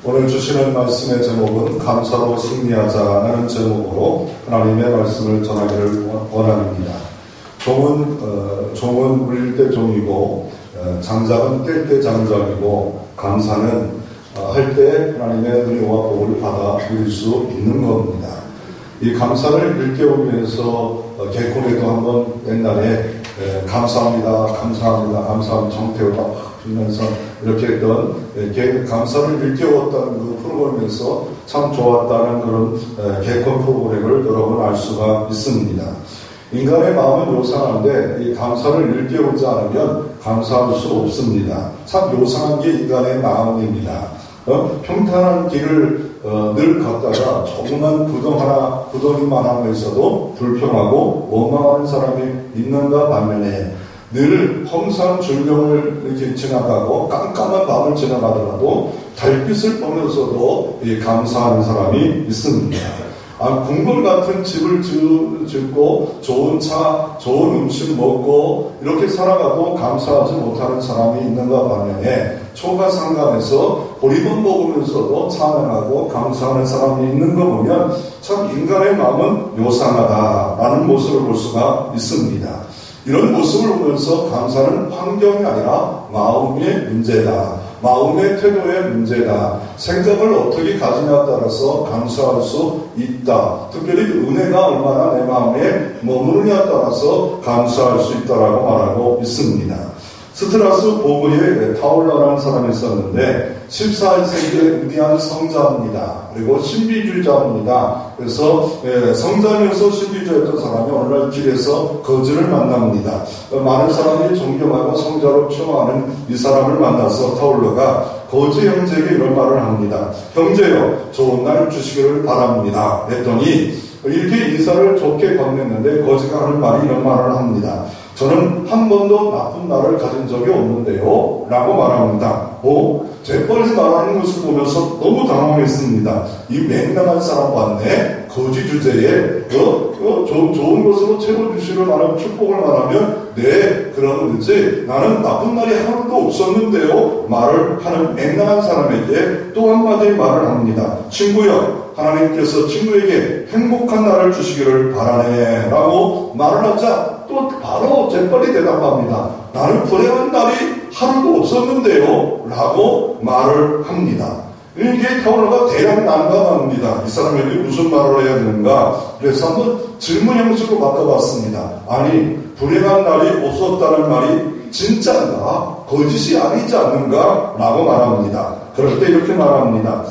오늘 주시는 말씀의 제목은 감사로 승리하자라는 제목으로 하나님의 말씀을 전하기를 원합니다. 종은 울릴 때 종이고 장작은 뗄 때 장작이고 감사는 할 때 하나님의 은혜와 복을 받아 누릴 수 있는 겁니다. 이 감사를 일깨우기 위해서 개콘에도 한번 옛날에 감사합니다, 정태호가 막 빌면서 이렇게 했던 감사를 일깨웠다는 그 프로그램에서 참 좋았다는 그런 개콘 프로그램을 여러 번 알 수가 있습니다. 인간의 마음은 요상한데 이 감사를 일깨우지 않으면 감사할 수 없습니다. 참 요상한 게 인간의 마음입니다. 평탄한 길을 늘 걷다가 조그만 구덩이만 하면서도 불평하고 원망하는 사람이 있는가 반면에 늘 험산 줄경을 이렇게 지나가고 깜깜한 밤을 지나가더라도 달빛을 보면서도 감사하는 사람이 있습니다. 궁궐 같은 집을 짓고 좋은 차, 좋은 음식 먹고 이렇게 살아가도 감사하지 못하는 사람이 있는가 반면에 초가상간에서 보리밥 먹으면서도 찬양하고 감사하는 사람이 있는 거 보면 참 인간의 마음은 요상하다라는 모습을 볼 수가 있습니다. 이런 모습을 보면서 감사는 환경이 아니라 마음의 문제다. 마음의 태도의 문제다. 생각을 어떻게 가지냐에 따라서 감사할 수 있다. 특별히 은혜가 얼마나 내 마음에 머무르냐에 따라서 감사할 수 있다라고 말하고 있습니다. 스트라스 보그의 타올러라는 사람이 있었는데 14세기의 위대한 성자입니다. 그리고 신비주의자입니다. 그래서 성자면서 신비주의였던 사람이 어느 날 길에서 거지를 만납니다. 많은 사람이 존경하고 성자로 추앙하는 이 사람을 만나서 타올러가 거지 형제에게 이런 말을 합니다. 형제여, 좋은 날 주시기를 바랍니다. 그랬더니 이렇게 인사를 좋게 건넸는데 거지가 하는 말이 이런 말을 합니다. 저는 한 번도 나쁜 날을 가진 적이 없는데요 라고 말합니다. 재빨리 말하는 것을 보면서 너무 당황했습니다. 이 맹랑한 사람 봤네. 거지 주제에 좋은 것으로 채워주시는 하나님 축복을 말하면 네, 그러는지 나는 나쁜 날이 하루도 없었는데요 말을 하는 맹랑한 사람에게 또 한마디 말을 합니다. 친구여, 하나님께서 친구에게 행복한 날을 주시기를 바라네 라고 말을 하자 또 바로 재빨리 대답합니다. 나는 불행한 날이 하루도 없었는데요 라고 말을 합니다. 이게 타올러가 대략 난감합니다. 이 사람에게 무슨 말을 해야 되는가? 그래서 한번 질문 형식으로 바꿔봤습니다. 아니, 불행한 날이 없었다는 말이 진짜인가? 거짓이 아니지 않는가? 라고 말합니다. 그럴 때 이렇게 말합니다.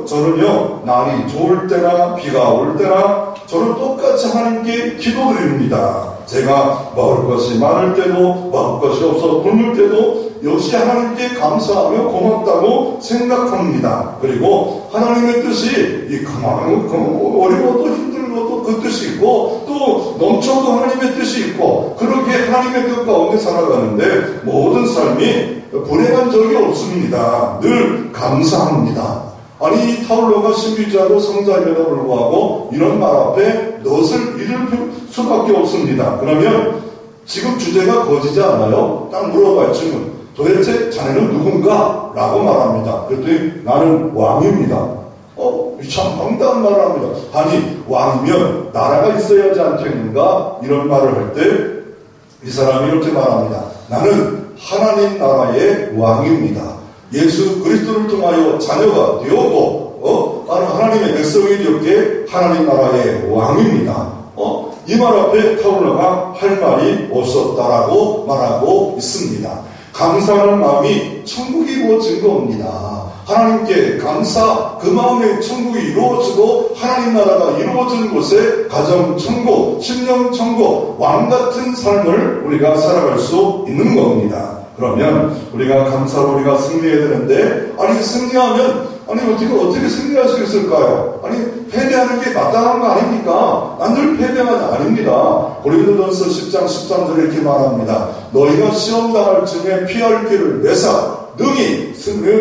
저는요, 날이 좋을 때나 비가 올 때나 저는 똑같이 하나님께 기도드립니다. 제가 먹을 것이 많을 때도 먹을 것이 없어 굶을 때도 역시 하나님께 감사하며 고맙다고 생각합니다. 그리고 하나님의 뜻이 어려워도 힘들어도 그 뜻이 있고 또 넘쳐도 하나님의 뜻이 있고 그렇게 하나님의 뜻 가운데 살아가는데 모든 삶이 불행한 적이 없습니다. 늘 감사합니다. 아니, 이 타올러가 신비주의자로 성자임에도 불구하고 이런 말 앞에 넛을 잃을 수밖에 없습니다. 그러면 지금 주제가 거지지 않아요? 딱 물어봐요. 지금 도대체 자네는 누군가? 라고 말합니다. 그랬더니 나는 왕입니다. 참 황당한 말을 합니다. 아니, 왕이면 나라가 있어야지 않겠는가? 이런 말을 할 때 이 사람이 이렇게 말합니다. 나는 하나님 나라의 왕입니다. 예수 그리스도를 통하여 자녀가 되었고 하나님의 백성이 되었기에 하나님 나라의 왕입니다. 이 말 앞에 타올러가 할 말이 없었다라고 말하고 있습니다. 감사하는 마음이 천국이 이루어진 겁니다. 하나님께 감사, 그 마음에 천국이 이루어지고 하나님 나라가 이루어진 곳에 가정 천국, 심령 천국, 왕 같은 삶을 우리가 살아갈 수 있는 겁니다. 그러면 우리가 감사로 우리가 승리해야 되는데 승리하면 어떻게 승리할 수 있을까요? 패배하는 게 마땅한 거 아닙니까? 난 늘 패배가 아닙니다. 고린도전서 10장 13절에 이렇게 말합니다. 너희가 시험당할 즈음에 피할 길을 내사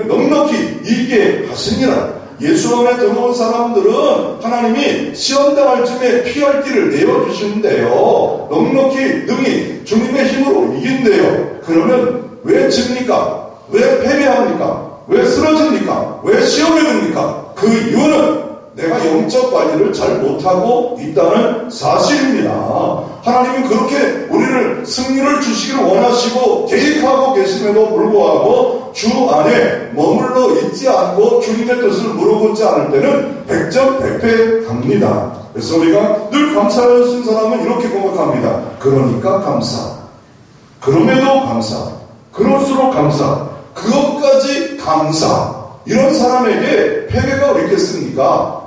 넉넉히 이기게 하시니라. 예수 안에 들어온 사람들은 하나님이 시험당할 즈음에 피할 길을 내어주시는데요. 넉넉히 능히 주님의 힘으로 이긴대요. 그러면 왜 집니까? 왜 패배합니까? 왜 쓰러집니까? 왜 시험에 이유입니까? 그 이유는 내가 영적 관리를 잘 못하고 있다는 사실입니다. 하나님은 그렇게 우리를 승리를 주시기를 원하시고 계획하고 계심에도 불구하고 주 안에 머물러 있지 않고 주님의 뜻을 물어보지 않을 때는 백전백패합니다. 그래서 우리가 늘 감사하신 사람은 이렇게 고백합니다. 그러니까 감사, 그럼에도 감사, 그럴수록 감사, 그것까지 감사. 이런 사람에게 패배가 어디 있겠습니까?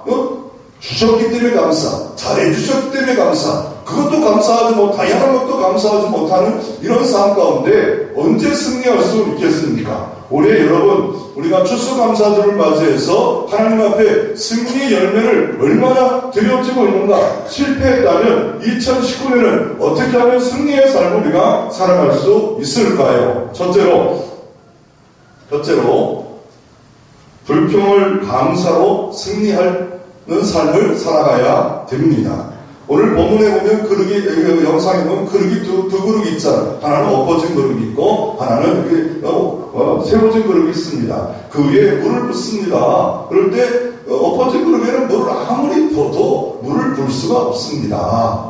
주셨기 때문에 감사, 잘해주셨기 때문에 감사, 그것도 감사하지 못, 다양한 것도 감사하지 못하는 이런 삶 가운데 언제 승리할 수 있겠습니까? 올해 여러분, 우리가 추수감사절을 맞이해서 하나님 앞에 승리의 열매를 얼마나 드려지고 있는가? 실패했다면 2019년은 어떻게 하면 승리의 삶을 우리가 살아갈 수 있을까요? 첫째로 불평을 감사로 승리하는 삶을 살아가야 됩니다. 오늘 본문에 보면 영상에 보면 그릇이 두 그릇이 있잖아요. 하나는 엎어진 그릇이 있고 하나는 이렇게 세워진 그릇이 있습니다. 그 위에 물을 붓습니다. 그럴 때 엎어진 그릇에는 물을 아무리 부어도 물을 불 수가 없습니다.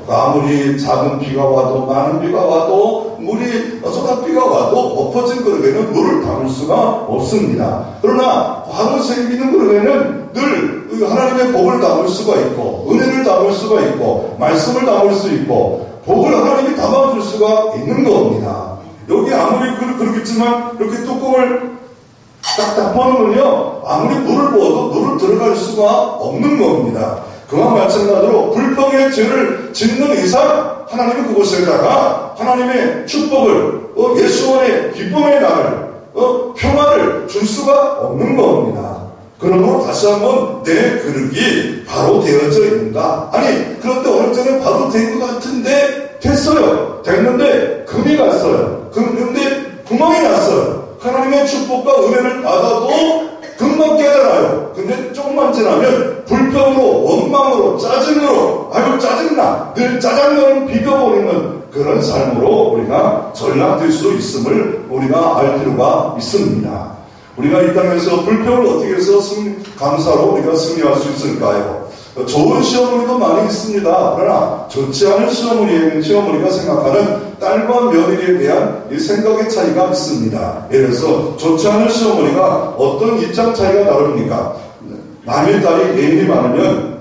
아무리 작은 비가 와도 많은 비가 와도 물이 소나비가 와도 엎어진 그릇에는 물을 담을 수가 없습니다. 그러나 바로 생기는 그릇에는 늘 하나님의 복을 담을 수가 있고 은혜를 담을 수가 있고 말씀을 담을 수 있고 복을 하나님이 담아줄 수가 있는 겁니다. 여기 아무리 그렇겠지만 이렇게 뚜껑을 딱 덮어놓으면요 아무리 물을 부어도 물을 들어갈 수가 없는 겁니다. 그와 마찬가지로 불평의 죄를 짓는 이상 하나님은 그곳에다가 하나님의 축복을 예수원의 기쁨의 날 평화를 줄 수가 없는 겁니다. 그러므로 다시 한번 내 그릇이 바로 되어져 있는가? 아니 그런데 어느 때는 바로 된 것 같은데 됐어요. 됐는데 금이 갔어요. 근데 구멍이 났어요. 하나님의 축복과 은혜를 받아도 금방 깨달아요. 근데 조금만 지나면 불평으로 원망으로 짜증으로 아유 짜증나 늘 짜장면을 비벼버리는 그런 삶으로 우리가 전락될 수 있음을 우리가 알 필요가 있습니다. 우리가 이 땅에서 불평을 어떻게 해서 감사로 우리가 승리할 수 있을까요? 좋은 시어머니도 많이 있습니다. 그러나 좋지 않은 시어머니가 생각하는 딸과 며느리에 대한 이 생각의 차이가 있습니다. 예를 들어서 좋지 않은 시어머니가 어떤 입장 차이가 다릅니까? 남의 딸이 애인이 많으면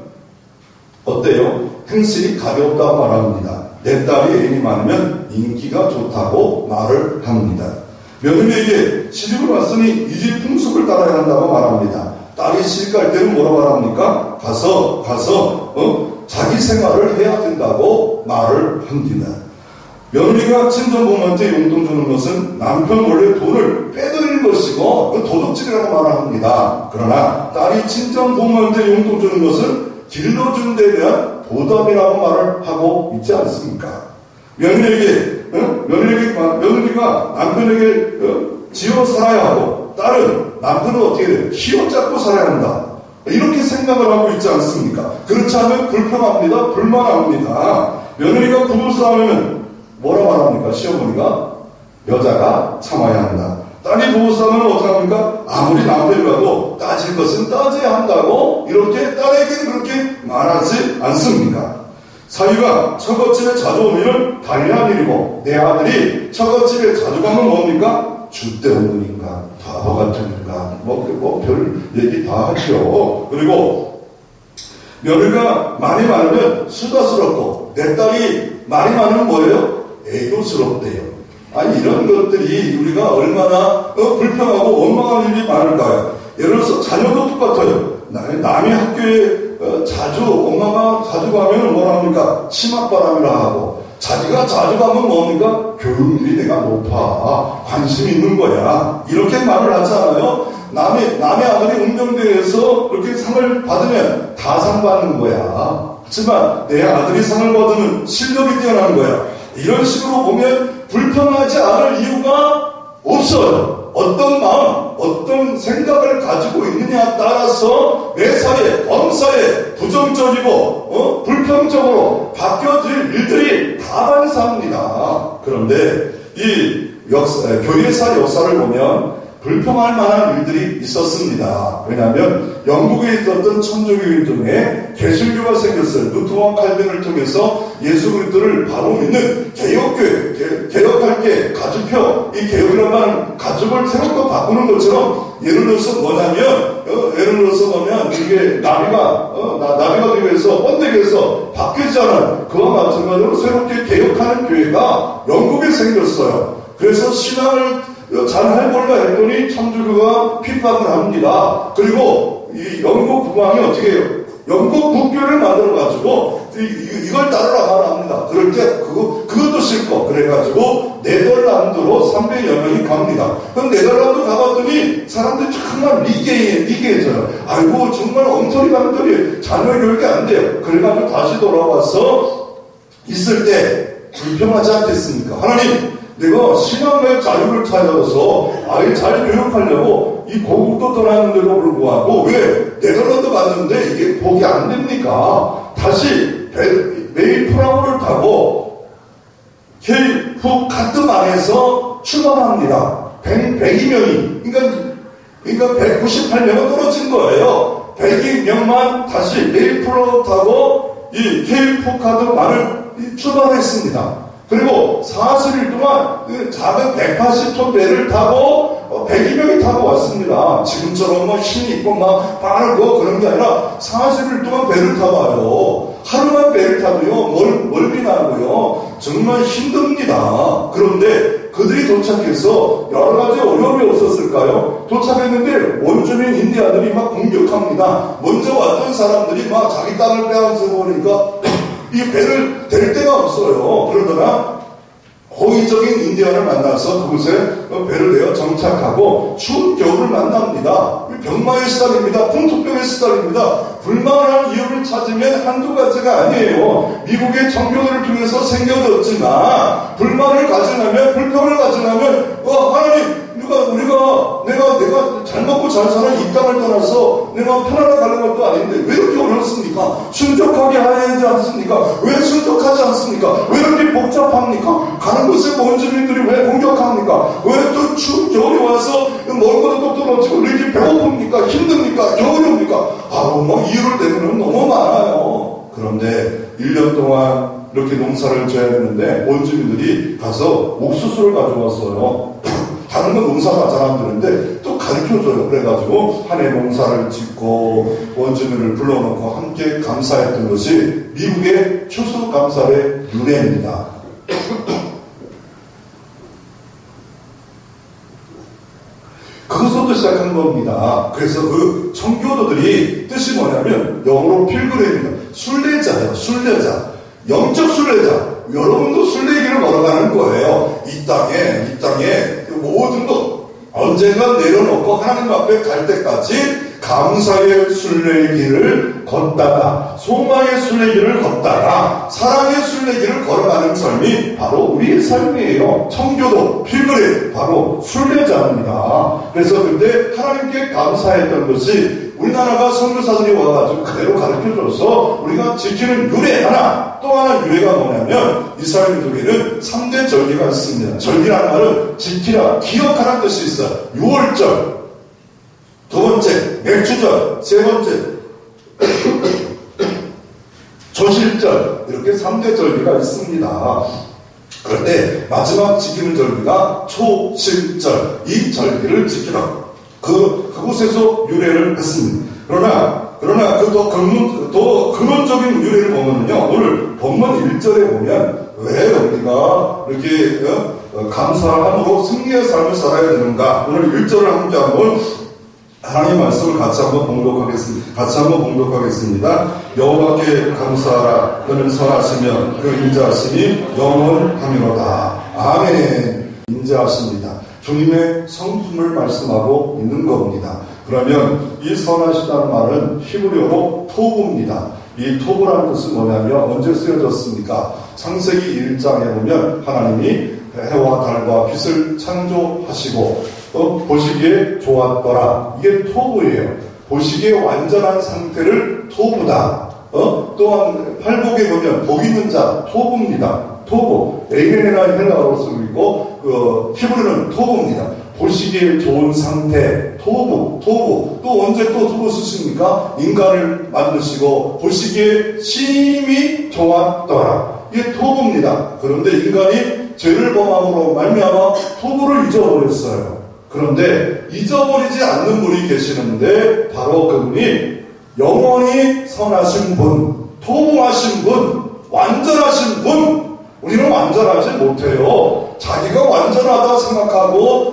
어때요? 행실이 가볍다고 말합니다. 내 딸이 애인이 많으면 인기가 좋다고 말을 합니다. 며느리에게 시집을 왔으니 이 집 풍습을 따라야 한다고 말합니다. 딸이 시집 갈 때는 뭐라고 말합니까? 가서 자기 생활을 해야 된다고 말을 합니다. 며느리가 친정부모한테 용돈 주는 것은 남편 몰래 돈을 빼드리는 것이고 도둑질이라고 말을 합니다. 그러나 딸이 친정부모한테 용돈 주는 것은 길러준 데 대한 보답이라고 말을 하고 있지 않습니까? 며느리가 남편에게 지어 살아야 하고 딸은 남편을 어떻게 해요? 휘어잡고 살아야 한다. 이렇게 생각을 하고 있지 않습니까? 그렇지 않으면 불평합니다. 불만합니다. 며느리가 부부싸움하면 뭐라 말합니까? 시어머니가 여자가 참아야 한다. 딸이 부부싸움은 어떻게 합니까? 아무리 남편이 가도 따질 것은 따져야 한다고 이렇게 딸에게는 그렇게 말하지 않습니까? 사위가 처갓집에 자주 오면 당연한 일이고 내 아들이 처갓집에 자주 가면 뭡니까? 줏대없는인가 바보 같은인가 별 얘기 다 하죠. 그리고 며느리가 말이 많으면 수다스럽고 내 딸이 말이 많으면 뭐예요? 애교스럽대요. 아니 이런 것들이 우리가 얼마나 불평하고 원망하는 일이 많을까요? 예를 들어서 자녀도 똑같아요. 남의 학교에 엄마가 자주 가면 뭐라 합니까? 치맛바람이라 하고 자기가 자주 가면 뭡니까? 교육률이 내가 높아. 관심 있는 거야. 이렇게 말을 하잖아요. 남의 아들이 운동대회에서 그렇게 상을 받으면 다 상 받는 거야. 하지만 내 아들이 상을 받으면 실력이 뛰어난 거야. 이런 식으로 보면 불평하지 않을 이유가 없어요. 어떤 마음, 어떤 생각을 가지고 있느냐에 따라서 내 사회, 범사에 부정적이고 불평적으로 바뀌어질 일들이 다반사입니다. 그런데 이 교회사 역사를 보면 불평할 만한 일들이 있었습니다. 왜냐하면 영국에 있었던 천주교인 중에 개신교가 생겼어요. 루터와 칼빈을 통해서 예수 그리스도를 바로 믿는 개혁교회, 개혁할게, 가죽표, 이 개혁이란 말은 가죽을 새롭게 바꾸는 것처럼 예를 들어서 뭐냐면 이게 나비가 되면서 번데기에서 바뀌지 않은 그와 마찬가지로 새롭게 개혁하는 교회가 영국에 생겼어요. 그래서 신앙을 잘 해볼까 했더니 천주교가 핍박을 합니다. 그리고 이 영국 국왕이 어떻게 해요? 영국 국교를 만들어가지고 이걸 따르라 합니다. 그럴 때 그것도 싫고 그래가지고 네덜란드로 300여 명이 갑니다. 그럼 네덜란드 가봤더니 사람들이 정말 미개해져요. 아이고 정말 엉터리 자녀 교육이 안 돼요. 그래가지고 다시 돌아와서 있을 때 불평하지 않겠습니까? 하나님, 내가 신앙의 자유를 찾아서 아예 잘 교육하려고 이 고국도 떠났는데도 불구하고 왜 네덜란드 갔는데 이게 복이 안 됩니까? 다시 메이프라우를 타고 케이프 카트만에서 출발합니다. 102명이 그러니까 198명은 떨어진 거예요. 102명만 다시 메이프라우 타고 이 케이프 카트만을 출발했습니다. 그리고 40일 동안 그 작은 180톤 배를 타고 102명이 타고 왔습니다. 지금처럼 뭐 힘이 있고 막 빠르고 그런 게 아니라 40일 동안 배를 타고 와요. 하루만 배를 타도요 멀미 나고요 정말 힘듭니다. 그런데 그들이 도착해서 여러 가지 어려움이 없었을까요? 도착했는데 원주민 인디아들이 막 공격합니다. 먼저 왔던 사람들이 막 자기 땅을 빼앗아 보니까 이 배를 댈 데가 없어요. 그러다가 호의적인 인디언을 만나서 그곳에 배를 내어 정착하고 추운 겨울을 만납니다. 병마에 시달립니다. 풍토병에 시달립니다. 불만한 이유를 찾으면 한두 가지가 아니에요. 미국의 정교들을 통해서 생겨졌지만 불만을 가져나면 불평을 가져나면 하나님 내가 잘 먹고 잘 사는 이 땅을 떠나서 내가 편안하게 가는 것도 아닌데 왜 이렇게 어렵습니까? 순적하게 하지 않습니까? 왜 순적하지 않습니까? 왜 이렇게 복잡합니까? 가는 곳에 원주민들이 왜 공격합니까? 왜 또 추운 겨울이 와서 먹을 것도 떨어지고 왜 이렇게 배고픕니까? 힘듭니까? 겨울이 옵니까? 이유를 대면 너무 많아요. 그런데 1년 동안 이렇게 농사를 져야 되는데 원주민들이 가서 옥수수를 가져왔어요. 다른 건 농사가 잘 안 되는데 또 가르쳐줘요. 그래가지고 한 해 농사를 짓고 원주민을 불러놓고 함께 감사했던 것이 미국의 추수감사의 유래입니다. 그것부터 시작한 겁니다. 그래서 그 청교도들이 뜻이 뭐냐면 영어로 필그림입니다. 순례자예요. 순례자. 영적 순례자. 여러분도 순례길을 걸어가는 거예요. 이 땅에 모든 것 언젠가 내려놓고 하나님 앞에 갈 때까지 감사의 순례길을 걷다가 소망의 순례길을 걷다가 사랑의 순례길을 걸어가는 삶이 바로 우리의 삶이에요. 청교도, 필그림, 바로 순례자입니다. 그래서 그때 하나님께 감사했던 것이 우리나라가 선교사들이 와가지고 그대로 가르쳐줘서 우리가 지키는 유래 하나, 또 하나 유래가 뭐냐면 이스라엘족에는 3대 절기가 있습니다. 절기라는 말은 지키라, 기억하라는 뜻이 있어요. 6월절, 두 번째 맥주절, 세 번째 조실절, 이렇게 3대 절기가 있습니다. 그런데 마지막 지키는 절기가 초실절, 이 절기를 지키라. 그곳에서 유래를 했습니다. 그러나 더 근원적인 유래를 보면요, 오늘 본문 1절에 보면 왜 우리가 이렇게 감사함으로 승리의 삶을 살아야 되는가? 오늘 1절을 함께 한번 하나님 말씀을 같이 한번 봉독하겠습니다. 여호와께 감사하라. 그는 선하시며 그 인자하심이 영원하미로다. 아멘. 인자하십니다. 주님의 성품을 말씀하고 있는 겁니다. 그러면 이 선하시다는 말은 히브리어로 토브입니다. 이 토브라는 뜻은 뭐냐면 언제 쓰여졌습니까? 창세기 1장에 보면 하나님이 해와 달과 빛을 창조하시고 보시기에 좋았더라. 이게 토브예요. 보시기에 완전한 상태를 토브다. 또한 팔복에 보면 복 있는 자 토브입니다. 토브. 에이멘이라는 헬라어로 쓰고 있고 히브리는 토브입니다. 보시기에 좋은 상태, 토부. 또 언제 또 토부 쓰십니까? 인간을 만드시고 보시기에 심히 좋았더라. 이게 토부입니다. 그런데 인간이 죄를 범함으로 말미암아 토부를 잊어버렸어요. 그런데 잊어버리지 않는 분이 계시는데 바로 그분이 영원히 선하신 분, 토부하신 분, 완전하신 분. 우리는 완전하지 못해요. 자기가 완전하다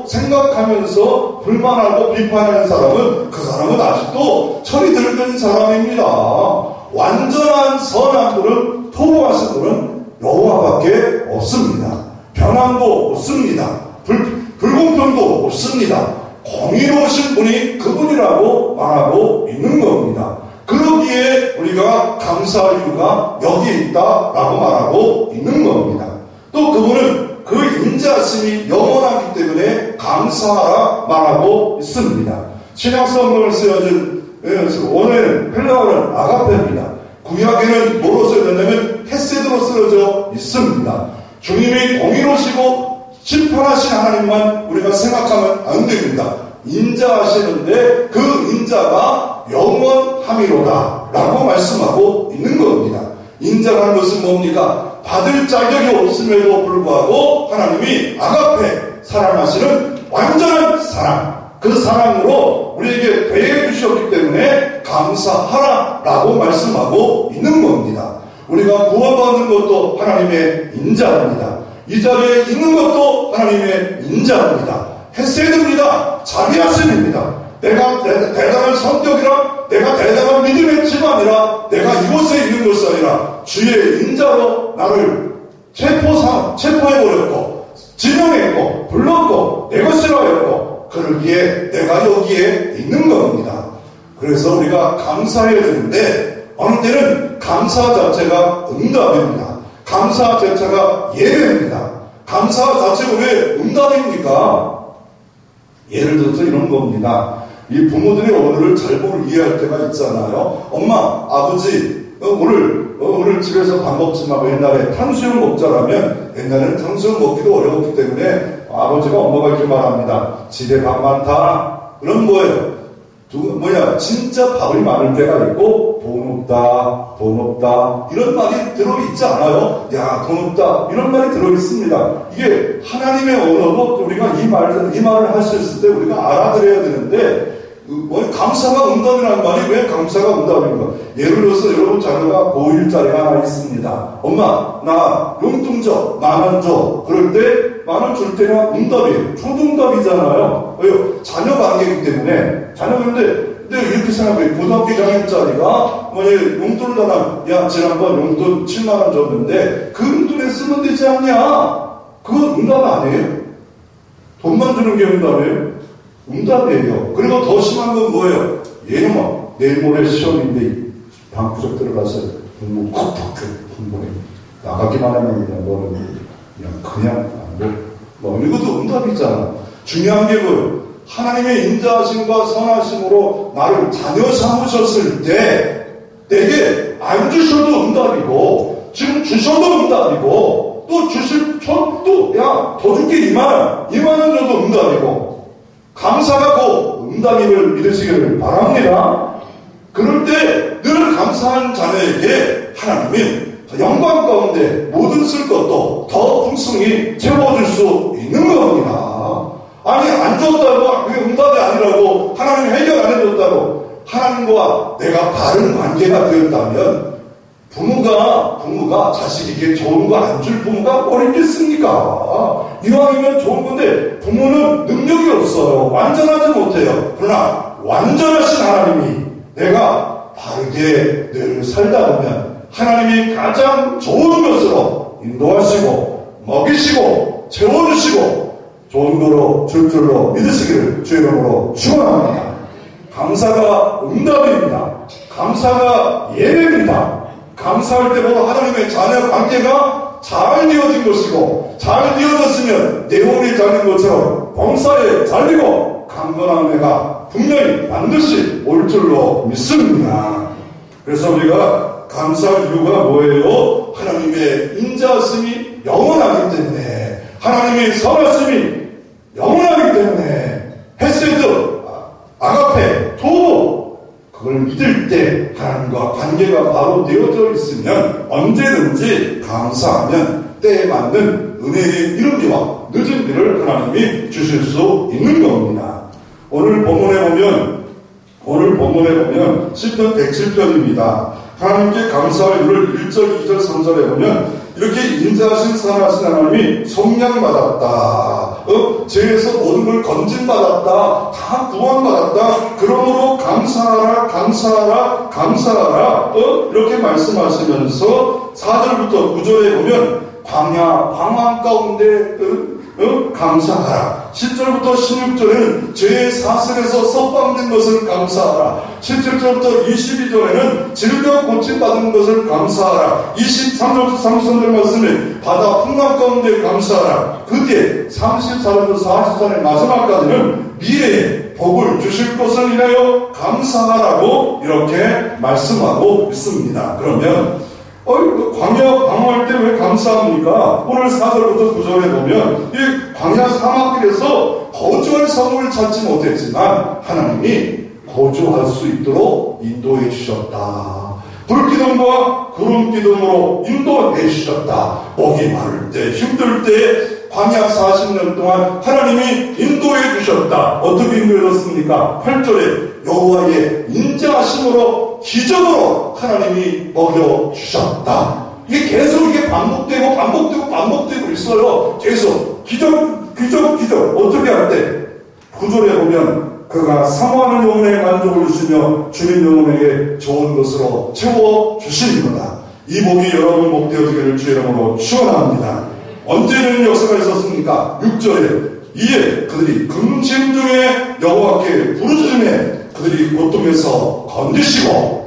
생각하면서 불만하고 비판하는 사람은 그 사람은 아직도 철이 들든 사람입니다. 완전한 선한 분은, 토부하신 분은 여호와밖에 없습니다. 변함도 없습니다. 불공평도 없습니다. 공의로우신 분이 그분이라고 말하고 있는 겁니다. 그러기에 우리가 감사할 이유가 여기 있다라고 말하고 있는 겁니다. 또 그분은 그 인자하심이 영원하기 때문에 감사하라 말하고 있습니다. 신약성경을 쓰여진 오늘 헬라어는 아가페입니다. 구약에는 뭐로 쓰여졌냐면 헤세드로 쓰여져 있습니다. 주님이 공의로우시고 심판하신 하나님만 우리가 생각하면 안 됩니다. 인자하시는데 그 인자가 영원함이로다 라고 말씀하고 있는 겁니다. 인자라는 것은 뭡니까? 받을 자격이 없음에도 불구하고 하나님이 아가페, 사랑하시는 완전한 사랑, 그 사랑으로 우리에게 대해 주셨기 때문에 감사하라 라고 말씀하고 있는 겁니다. 우리가 구원받는 것도 하나님의 인자입니다. 이 자리에 있는 것도 하나님의 인자입니다. 헤세드입니다. 자비하심입니다. 내가 대단한 성격이라, 내가 대단한 믿음의 집안이라, 내가 이곳에 있는 것이 아니라 주의 인자로 나를 체포해버렸고, 지명했고, 불렀고, 내 것이라 했고, 그러기에 내가 여기에 있는 겁니다. 그래서 우리가 감사해야 되는데, 어느 때는 감사 자체가 응답입니다. 감사 자체가 예배입니다. 감사 자체가 왜 응답입니까? 예를 들어서 이런 겁니다. 이 부모들이 어른을 잘못 이해할 때가 있잖아요. 엄마, 아버지, 오늘 집에서 밥 먹지 말고 옛날에 탕수육 먹자라면 옛날에는 탕수육 먹기도 어려웠기 때문에 아버지가 엄마가 이렇게 말합니다. 집에 밥 많다. 그런 거예요. 진짜 밥이 많을 때가 있고 돈 없다 이런 말이 들어있지 않아요? 야, 돈 없다 이런 말이 들어있습니다. 이게 하나님의 언어도 우리가 이 말을 하셨을 때 우리가 알아들어야 되는데 감사가 응답이라는 말이 왜 감사가 응답인가? 예를 들어서 여러분 자녀가 고1짜리가 하나 있습니다. 엄마, 나 용돈 줘, 10,000원 줘. 그럴 때 10,000원 줄 때가 응답이에요. 초등답이잖아요. 왜요? 자녀 관계이기 때문에. 자녀인데 이렇게 생각해요. 고등학교 1학년짜리가 용돈을 달라. 야, 지난번 용돈 70,000원 줬는데 그 용돈에 쓰면 되지 않냐? 그건 응답 아니에요? 돈만 주는 게 응답이에요? 응답이에요. 그리고 더 심한 건 뭐예요? 얘는 내일 모레 시험인데 방구석 들어가서 공부 콕 공부해. 나가기만 하면 그냥 이것도 응답이잖아. 중요한 게 뭐예요? 하나님의 인자하심과 선하심으로 나를 자녀 삼으셨을 때 내게 안 주셔도 응답이고 지금 주셔도 응답이고 또 더 줄게 2만원 줘도 응답이고 감사가 곧 응답임을 믿으시기를 바랍니다. 그럴 때 늘 감사한 자녀에게 하나님이 영광 가운데 모든 쓸 것도 더 풍성히 채워줄 수 있는 겁니다. 아니 안 줬다고 그게 응답이 아니라고 하나님 해결 안 해줬다고 하나님과 내가 다른 관계가 되었다면 부모가 자식에게 좋은 거 안 줄 부모가 뭘 있겠습니까? 이왕이면 좋은 건데 부모는 능력이 없어요. 완전하지 못해요. 그러나 완전하신 하나님이 내가 바르게 늘 살다 보면 하나님이 가장 좋은 것으로 인도하시고 먹이시고 채워주시고 좋은 거로 줄 줄로 믿으시기를 주의 이름으로 축원합니다. 감사가 응답입니다. 감사가 예배입니다. 감사할 때 바로 하나님의 자녀 관계가 잘 되어진 것이고 잘 되어졌으면 내용이 잘린 것처럼 범사에 잘리고 강건한 애가 분명히 반드시 올 줄로 믿습니다. 그래서 우리가 감사할 이유가 뭐예요? 하나님의 인자하심이 영원하기 때문에 하나님의 선하심이 영원하기 때문에 헤세드, 아가페, 도보, 그걸 믿을 때 하나님과 관계가 바로 되어져 있으면 언제든지 감사하면 때에 맞는 은혜의 이름비와 늦은 비를 하나님이 주실 수 있는 겁니다. 오늘 본문에 보면 시편 107편입니다. 하나님께 감사할 이유를 1절, 2절, 3절에 보면 이렇게 인자하신 사랑하신 하나님이 속량받았다. 죄에서 모든 걸 건진받았다. 다 구원받았다. 그러므로 감사하라, 감사하라, 감사하라. 이렇게 말씀하시면서 4절부터 9절에 보면 광야 가운데 감사하라. 10절부터 16절에는 죄의 사슬에서 석방된 것을 감사하라. 17절부터 22절에는 질병 고침받은 것을 감사하라. 23절부터 33절 말씀에 바다 풍랑 가운데 감사하라. 그 뒤에 34절부터 44절 마지막까지는 미래에 복을 주실 것을 인하여 감사하라고 이렇게 말씀하고 있습니다. 그러면 광야 방황할 때 왜 감사합니까? 오늘 4절부터 9절에 보면 이 광야 사막길에서 거주할 성을 찾지 못했지만 하나님이 거주할 수 있도록 인도해 주셨다. 불기둥과 구름기둥으로 인도해 주셨다. 목이 마를 때, 힘들 때 광야 40년 동안 하나님이 인도해 주셨다. 어떻게 인도해 줬습니까? 8절에 여호와의 인자하심으로 기적으로 하나님이 먹여주셨다. 이게 계속 이게 반복되고 있어요. 계속 기적. 어떻게 할 때? 9절에 보면 그가 사모하는 영혼에 만족을 주시며 주민 영혼에게 좋은 것으로 채워주시리로다. 이 복이 여러분 복 되어지기를 주의 이름으로 축원합니다. 언제 이런 역사가 있었습니까? 6절에 이에 그들이 금심 중에 여호와께 부르짖음에 그들이 고통에서 건지시고,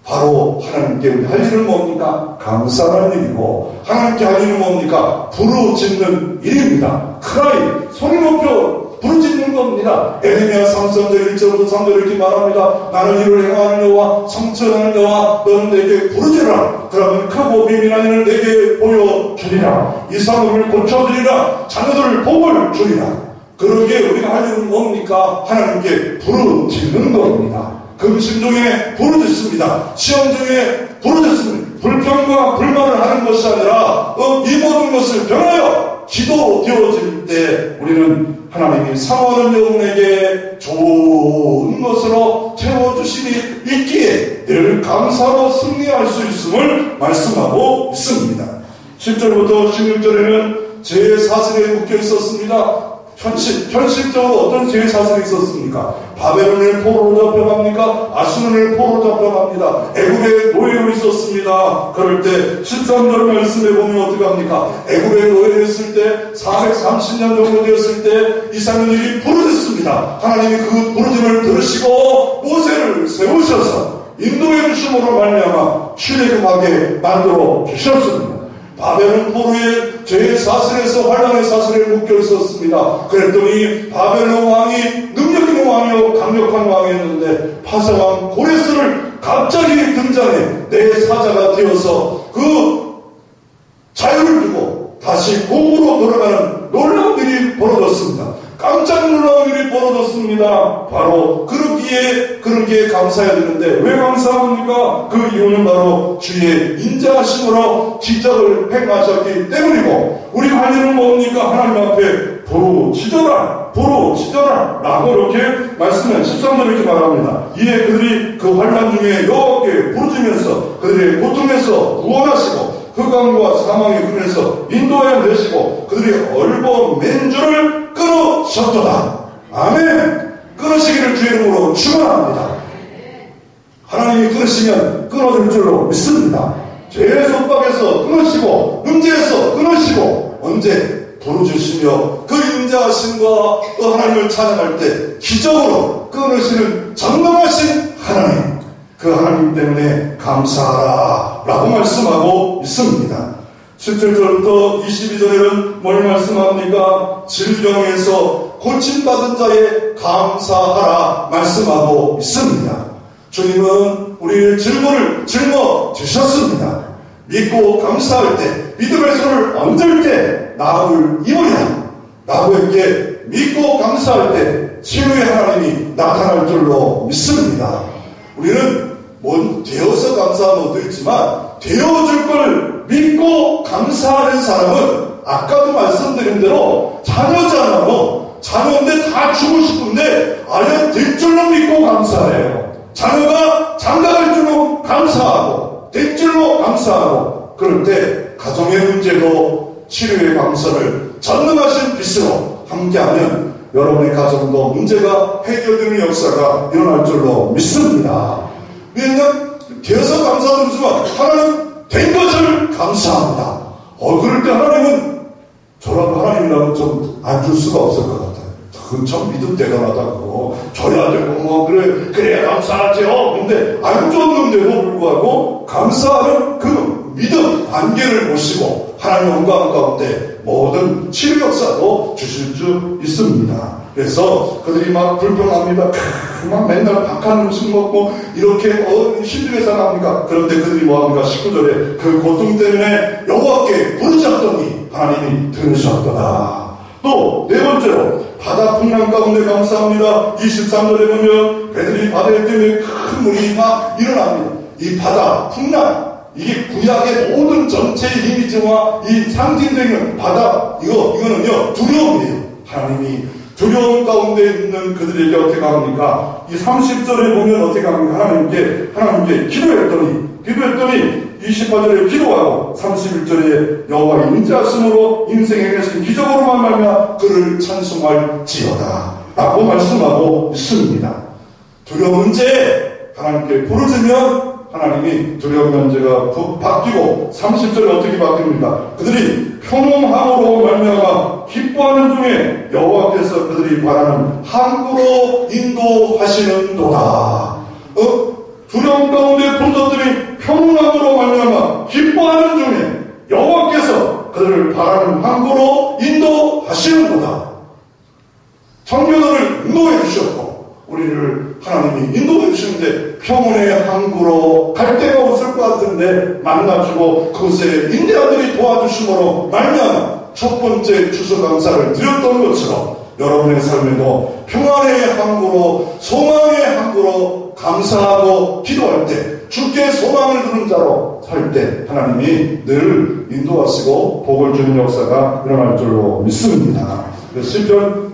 바로 하나님께 우리 할 일은 뭡니까? 감사하는 일이고, 하나님께 할 일은 뭡니까? 부르짖는 일입니다. 크라이, 소리 높여 부르짖는 겁니다. 에레미야 3절 1절부터 3절 이렇게 말합니다. 나는 이를 행하는 여호와, 성천하는 여호와, 너는 내게 부르짖으라. 그러면 크고 비밀한 일을 내게 보여주리라. 이 사람을 고쳐주리라. 자녀들을 복을 주리라. 그러기에 우리가 할 일은 뭡니까? 하나님께 부르짖는 겁니다. 금심 중에 부르짖습니다. 시험 중에 부르짖습니다. 불평과 불만을 하는 것이 아니라 이 모든 것을 변하여 기도되어질 때 우리는 하나님이 사모하는 영혼에게 좋은 것으로 채워주심이 있기에 늘 감사로 승리할 수 있음을 말씀하고 있습니다. 10절부터 16절에는 죄의 사슬에 묶여 있었습니다. 현실적으로 어떤 죄의 사슬이 있었습니까? 바벨론의 포로로 잡혀갑니까? 아수르의 포로로 잡혀갑니다. 애굽의 노예로 있었습니다. 그럴 때 13절 말씀에 보면 어떻게 합니까? 애굽의 노예로 있을 때 430년 정도 되었을 때 이스라엘이 부르짖습니다. 하나님이 그 부르짖음을 들으시고 모세를 세우셔서 인도해 주심으로 말미암아 출애굽하게 만들어 주셨습니다. 바벨론 포로의 죄의 사슬에서 환란의 사슬에 묶여 있었습니다. 그랬더니 바벨론 왕이 능력 있는 왕이요 강력한 왕이었는데 파사왕 고레스를 갑자기 등장해 내 사자가 되어서 그 자유를 두고 다시 고국으로 돌아가는 놀라운 일이 벌어졌습니다. 깜짝 놀라운 일이 벌어졌습니다. 바로 그러기에 감사해야 되는데 왜 감사합니까? 그 이유는 바로 주의 인자하심으로 기적을 행하셨기 때문이고, 우리가 할 일은 뭡니까? 하나님 앞에 부르짖어라 라고 이렇게 말씀해 13절 이렇게 말합니다. 이에 그들이 그 환난 중에 여호와께 부르짖으면서 그들의 고통에서 구원하시고 흑암과 사망의 굴에서 인도해 내시고 그들이 얼버맨 줄을 끊으셨도다. 아멘. 끊으시기를 주의 이름으로 축원합니다. 하나님이 끊으시면 끊어질 줄로 믿습니다. 죄의 속박에서 끊으시고 문제에서 끊으시고 언제 부르짖으시며 그 인자하심과 그 하나님을 찬양할 때 기적으로 끊으시는 전능하신 하나님, 그 하나님 때문에 감사하라 라고 말씀하고 있습니다. 17절부터 22절에는 뭘 말씀합니까? 질병에서 고침받은 자에 감사하라 말씀하고 있습니다. 주님은 우리의 질문을 짊어지셨습니다. 믿고 감사할 때, 믿음의 손을 얹을 때 나음을 입으리라 라고 이렇게 믿고 감사할 때 치유의 하나님이 나타날 줄로 믿습니다. 우리는 되어서 감사하면 얻어 있지만 되어줄 걸 믿고 감사하는 사람은 아까도 말씀드린 대로 자녀잖아요. 자녀인데 다 주고 싶은데 아예 될 줄로 믿고 감사해요. 자녀가 장가갈 줄로 감사하고 될 줄로 감사하고, 그럴 때 가정의 문제도 치료의 방선을 전능하신 빛으로 함께하면 여러분의 가정도 문제가 해결되는 역사가 일어날 줄로 믿습니다. 왜냐하면 되어서 감사드리지만 하나님 된 것을 감사합니다. 그럴 때 하나님은 저라도 하나님이라고 좀 안 줄 수가 없을 것 같아요. 그건 참 믿음 대단하다고. 줘야 되고 그래야 감사하죠. 근데 안 줬는데도 불구하고 감사하는 그 믿음 관계를 모시고 하나님 영광 가운데 모든 치료 역사도 주실 줄 있습니다. 그래서 그들이 막 불평합니다. 막 맨날 박한 음식 먹고 이렇게 힘들게 살아갑니까? 그런데 그들이 뭐합니까? 19절에 그 고통 때문에 여호와께 부르짖었더니 하나님이 들으셨더라. 또 네 번째로 바다 풍랑 가운데 감사합니다. 23절에 보면 배들이 바다에 때문에 큰 물이 막 일어납니다. 이 바다 풍랑, 이게 구약의 모든 전체 이미지와 이 상징되는 바다, 이거는요 두려움이에요. 하나님이 두려움 가운데 있는 그들에게 어떻게 합니까? 이 30절에 보면 어떻게 합니까? 하나님께 기도했더니 28절에 기도하고 31절에 여호와의 인자하심으로 인생에 계신 기적으로만 말미암아 그를 찬송할지어다 라고 말씀하고 있습니다. 두려움 문제 하나님께 부르짖으면 하나님이 두려움 문제가 바뀌고 30절에 어떻게 바뀝니까? 그들이 평온함으로 말미암아 기뻐하는 중에 여호와께서 그들이 바라는 항구로 인도하시는도다. 두려움 가운데 본도들이 평온함으로 말미암아 기뻐하는 중에 여호와께서 그들을 바라는 항구로 인도하시는도다. 청교도를 인도해 주셨고 우리를 하나님이 인도해 주시는데 평온의 항구로 갈 데가 없을 것 같은데 만나주고 그곳에 인대아들이 도와주심으로 말미암아 첫 번째 추수감사를 드렸던 것처럼 여러분의 삶에도 평안의 항구로 소망의 항구로 감사하고 기도할 때 주께 소망을 두는 자로 살 때 하나님이 늘 인도하시고 복을 주는 역사가 일어날 줄로 믿습니다. 시편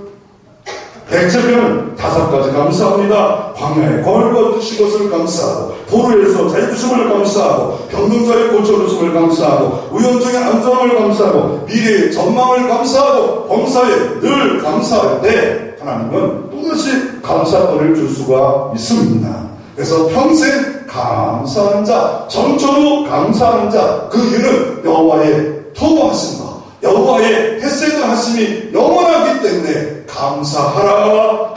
100절에는 5가지 감사합니다. 광야에 검을 거두신 것을 감사하고 포로에서 자유주심을 감사하고 병든자의 고쳐주심을 감사하고 우연중의 안전함을 감사하고 미래의 전망을 감사하고 범사에 늘 감사할 때 하나님은 또다시 감사거리를 줄 수가 있습니다. 그래서 평생 감사하는 자, 정초로 감사하는 자, 그 이유는 여호와의 토부하심과 여호와의 헤세드 하심이 영원하기 때문에 감사하라.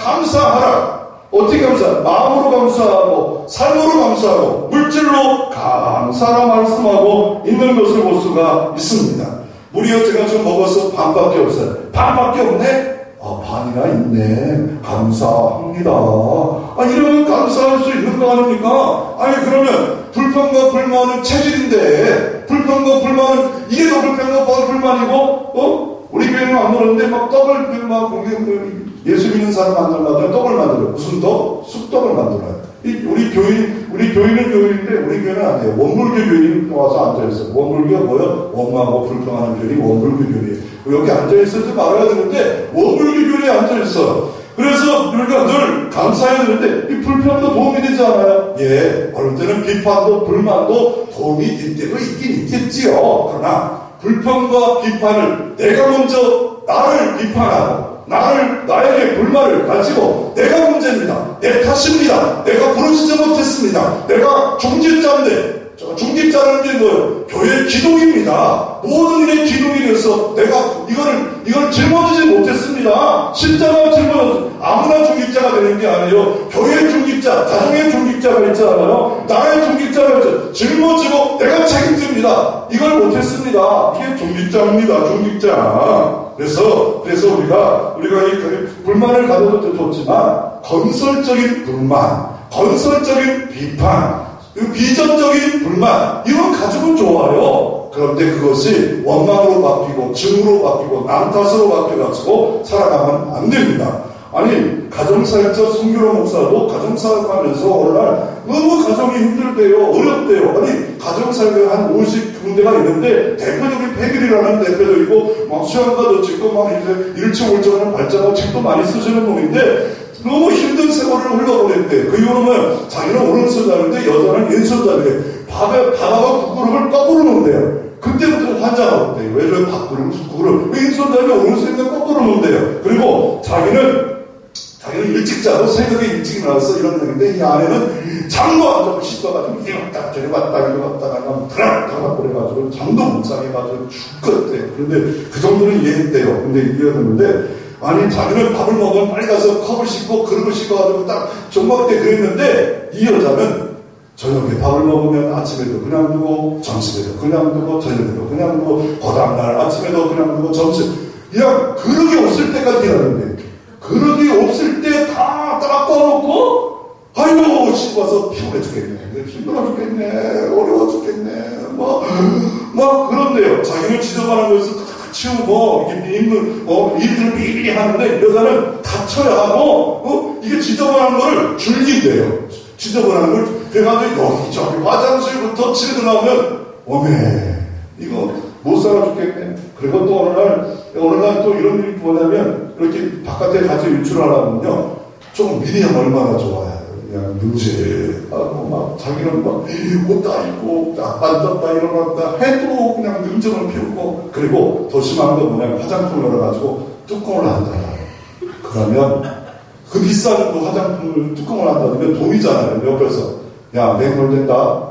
어떻게 감사하라? 마음으로 감사하고 삶으로 감사하고 물질로 감사라 말씀하고 있는 것을 볼 수가 있습니다. 무려 제가 좀 먹어서 반밖에 없어요. 반밖에 없네? 반이나 있네. 감사합니다. 이러면 감사할 수 있는 거 아닙니까? 그러면 불평과 불만은 체질인데, 불평과 불만은 이게 더 불평과 불만이고, 우리 교회는 안 그러는데 막 떡을 예수 믿는 사람 만들려면 떡을 만들어요. 무슨 떡? 쑥떡을 만들어요. 우리 교인은 교인인데 우리 교회는 안 돼요. 원불교 교인이 와서 앉아있어요. 원불교가 뭐예요? 원망하고 불평하는 교인이 원불교 교인이에요. 여기 앉아있어도 말아야 되는데 원불교 교인에 앉아있어요. 그래서 우리가 늘 감사해야 되는데 이 불평도 도움이 되지 않아요? 어느 때는 비판도 불만도 도움이 될 때도 있긴 있겠지요. 그러나 불평과 비판을 내가 먼저 나를 비판하고 나에게 불만을 가지고 내가 문제입니다. 내 탓입니다. 내가 부르짖지 못했습니다. 내가 중직자인데, 중직자라는 게 뭐예요? 교회 기둥입니다. 모든 일의 기둥이 돼서 내가 이걸 짊어지지 못했습니다. 십자가 짊어졌어요. 아무나 중직자가 되는 게 아니에요. 교회 중직자, 가정의 중직자가 있잖아요. 나의 중직자가 있죠. 짊어지고 내가 책임집니다. 이걸 못했습니다. 이게 중직자입니다. 중직자. 그래서 우리가 이 불만을 가져도 좋지만 건설적인 불만, 건설적인 비판, 비전적인 불만 이건 가지고 좋아요. 그런데 그것이 원망으로 바뀌고 증오로 바뀌고 남 탓으로 바뀌어가지고 살아가면 안 됩니다. 아니 가정사역자 송규로 목사도 가정사역하면서 어느 날 너무 가정이 힘들대요. 어렵대요. 아니 가정사역에 한 50군데가 있는데 대표적인 백일이라는 대표도 있고 막 수양가도 찍고 막 이제 일치월장하는 발자국 책도 많이 쓰시는 분인데 너무 힘든 세월을 흘러보냈대. 그 이유는 자기는 오른손잡이인데 여자는 왼손잡이래. 바다가 국그릇을 거꾸로 놓는데요. 그때부터 환장하고 있대요. 왜 저래 밥그릇을 국그릇을 왼손잡이 오른손인데 거꾸로 놓는데요. 그리고 자기는 일찍 자고 새벽에 일찍 일어나서 이런 얘기인데 이 아내는 잠도 안 자고 씻어가지고 이리 왔다 저리 왔다 이리 왔다가 불안하고 그래가지고 잠도 못 자게 해가지고 죽겠대요. 그런데 그 정도는 이해했대요. 근데 이해했는데 아니 자기는 밥을 먹으면 빨리 가서 컵을 씻고 그릇을 씻어가지고 딱 종막 때 그랬는데 이 여자는 저녁에 밥을 먹으면 아침에도 그냥 두고 점심에도 그냥 두고 저녁에도 그냥 두고 그 다음날 아침에도 그냥 두고 점심 그냥 그릇이 없을 때까지 일하는데 그릇이 없을 때 다 닦아놓고 아이고 씻어서 피곤해 죽겠네 힘들어 죽겠네 어려워 죽겠네 막 그런데요. 자기는 지저분한 것을 다 치우고 이게 일들을 미리 하는데 여자는 다쳐야 하고 이게 지저분한 거를 즐긴대요. 지저분한 걸 그래가지고 여기저기 화장실부터 치러 들어가면 어메 이거 못 살아 죽겠네. 그리고 또 어느 날 또 이런 일이 뭐냐면 이렇게 바깥에 같이 유출하려면요 좀 미리 하면 얼마나 좋아요. 그냥 능지하고 막 자기는 막 옷 다 입고 앉았다 일어났다 해도 그냥 능정을 피우고 그리고 더 심한 건 뭐냐면 화장품을 열어가지고 뚜껑을 안 닫아요. 그러면 그 비싼 그 화장품을 뚜껑을 안 닫으면 돈이잖아요. 옆에서 야 맹물된다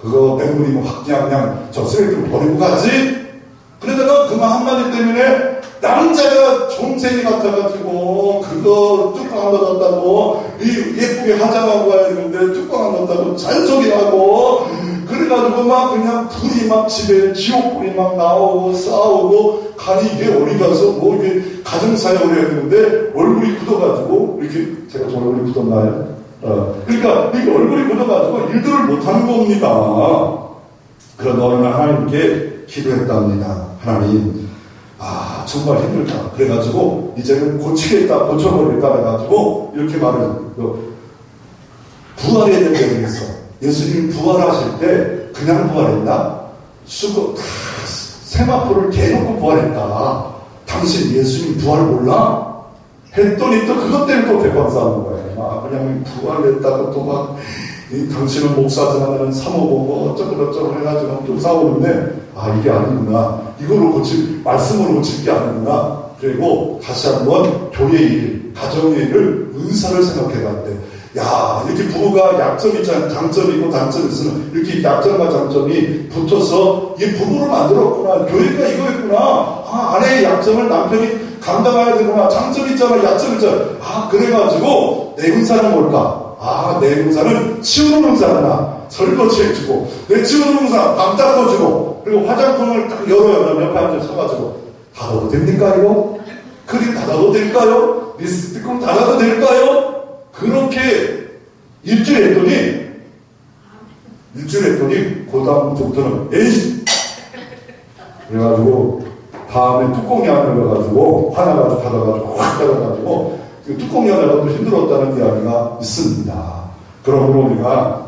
그거 맹물이면 확 그냥 저 쓰레기를 버리고 가지. 그러다가 그만 한마디 때문에 남자가 종생이 같아가지고 그거 뚜껑 안 닫았다고 예쁘게 화장하고 가야 되는데 뚜껑 안 닫았다고 잔소리하고 그래가지고 막 그냥 불이 막 집에 지옥불이 막 나오고 싸우고 간이 이게 어디 가서 뭐 이게 가정사역을 해야 되는데 얼굴이 굳어가지고 이렇게 제가 저 얼굴이 굳었나요? 그러니까 이게 얼굴이 굳어가지고 일들을 못하는 겁니다. 그러나 어느 날 하나님께 기도했답니다. 하나님 정말 힘들다. 그래가지고 이제는 고치겠다 고쳐버리겠다 해가지고 이렇게 말을 부활해야 되겠어. 예수님 부활하실 때 그냥 부활했나? 세마포를 대놓고 부활했다. 당신 예수님 부활 몰라? 했더니 또 그것 때문에 또 대박 싸우는 거예요. 그냥 부활했다고 또 막 당신은 목사잖아 사모보고 어쩌고 해가지고 또 싸우는데 이게 아니구나. 이거로 말씀으로 고칠 게 아니구나. 그리고 다시 한번 교회의 일, 가정의 일을 은사를 생각해봤대. 야, 이렇게 부부가 약점이 있잖아. 장점이 있고 단점이 있으면 이렇게 약점과 장점이 붙어서 이 부부를 만들었구나. 교회가 이거였구나. 아내의 약점을 남편이 감당해야 되구나. 장점이 있잖아. 약점이 있잖아. 그래가지고 내 은사는 뭘까? 내 은사는 치우는 은사구나. 설거지 해주고 내 치우는 은사 방 닦아주고 그리고 화장품을 딱 열어요. 옆에 앉아 서가지고 닫아도 됩니까 이거? 크림 닫아도 될까요? 립스틱 닫아도 될까요? 그렇게 일주일 했더니 그 다음부터는 에이 그래가지고 다음에 뚜껑이 안 열려가지고 화나가지고 닫아가지고 확 닫아가지고 뚜껑이 안 열려도 힘들었다는 이야기가 있습니다. 그러므로 우리가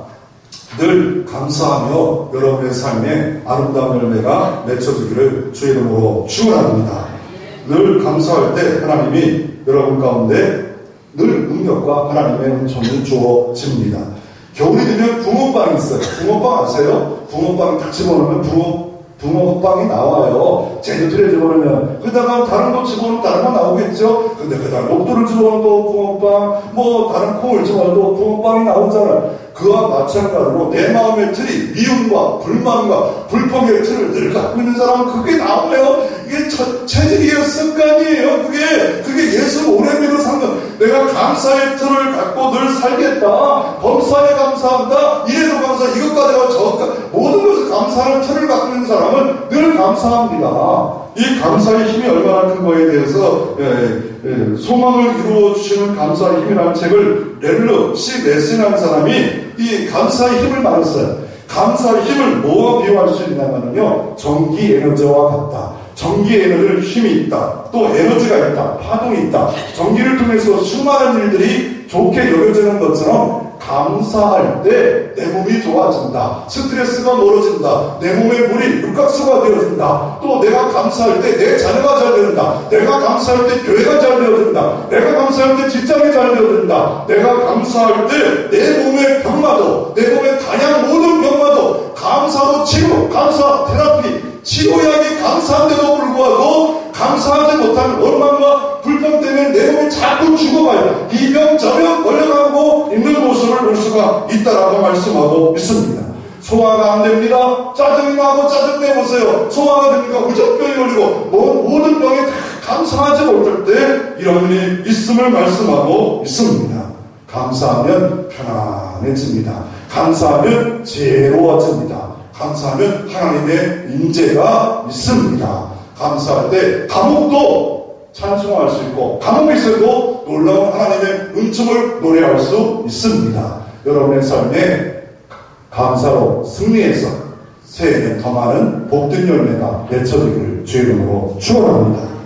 늘 감사하며 여러분의 삶에 아름다운 열매가 맺혀지기를 주의 이름으로 축원합니다. 늘 감사할 때 하나님이 여러분 가운데 늘 능력과 하나님의 은총이 주어집니다. 겨울이 되면 붕어빵이 있어요. 붕어빵 아세요? 붕어빵 딱 집어넣으면 붕어빵이 나와요. 재료틀에 집어넣으면 그러다가 다른 거 집어넣으면 다른 거 나오겠죠. 근데 그다음 녹두를 집어넣어도 붕어빵 다른 콩을 집어넣어도 붕어빵이 나오잖아요. 그와 마찬가지로 내 마음의 틀이 미움과 불만과 불평의 틀을 늘 갖고 있는 사람은 그게 나와요. 이게 체질이에요. 습관이에요. 그게 예수 오래 믿은 상관. 내가 감사의 틀을 갖고 늘 살겠다. 범사에 감사한다. 이래도 감사. 이것과 내가 저것과 모든 것을 감사하는 틀을 갖고 있는 사람은 늘 감사합니다. 이 감사의 힘이 얼마나 큰 거에 대해서 소망을 이루어주시는 감사의 힘이라는 책을 렐르 C. 레슨한 사람이 이 감사의 힘을 말했어요. 감사의 힘을 뭐와 비유할 수 있냐면요, 전기 에너지와 같다. 전기 에너지를 힘이 있다. 또 에너지가 있다. 파동이 있다. 전기를 통해서 수많은 일들이 좋게 여겨지는 것처럼 감사할 때 내 몸이 좋아진다. 스트레스가 멀어진다. 내 몸의 물이 육각수가 되어진다. 또 내가 감사할 때 내 자녀가 잘 되는다. 내가 감사할 때 교회가 잘 되어진다. 내가 감사할 때 직장이 잘 되어진다. 내가 감사할 때 내 몸의 병마도, 내 몸의 다양 모든 병마도 감사로 치료, 감사 테라피, 치료약이 감사한데도 불구하고 감사하지 못한 원망과 불평 때문에 내 몸이 자꾸 죽어가요. 이 병 저병 걸려가고 있는 모습을 볼 수가 있다라고 말씀하고 있습니다. 소화가 안 됩니다. 짜증이 나고 짜증 내보세요. 소화가 됩니까? 무전병이 걸리고 모든 병에 다 감사하지 못할 때 이런 일이 있음을 말씀하고 있습니다. 감사하면 편안해집니다. 감사하면 지혜로워집니다. 감사하면 하나님의 임재가 있습니다. 감사할 때 감옥도 찬송할 수 있고 감옥에서도 놀라운 하나님의 은총을 노래할 수 있습니다. 여러분의 삶에 감사로 승리해서 새해에는 더 많은 복된 열매가 맺혀지기를 주의 이름으로 축원합니다.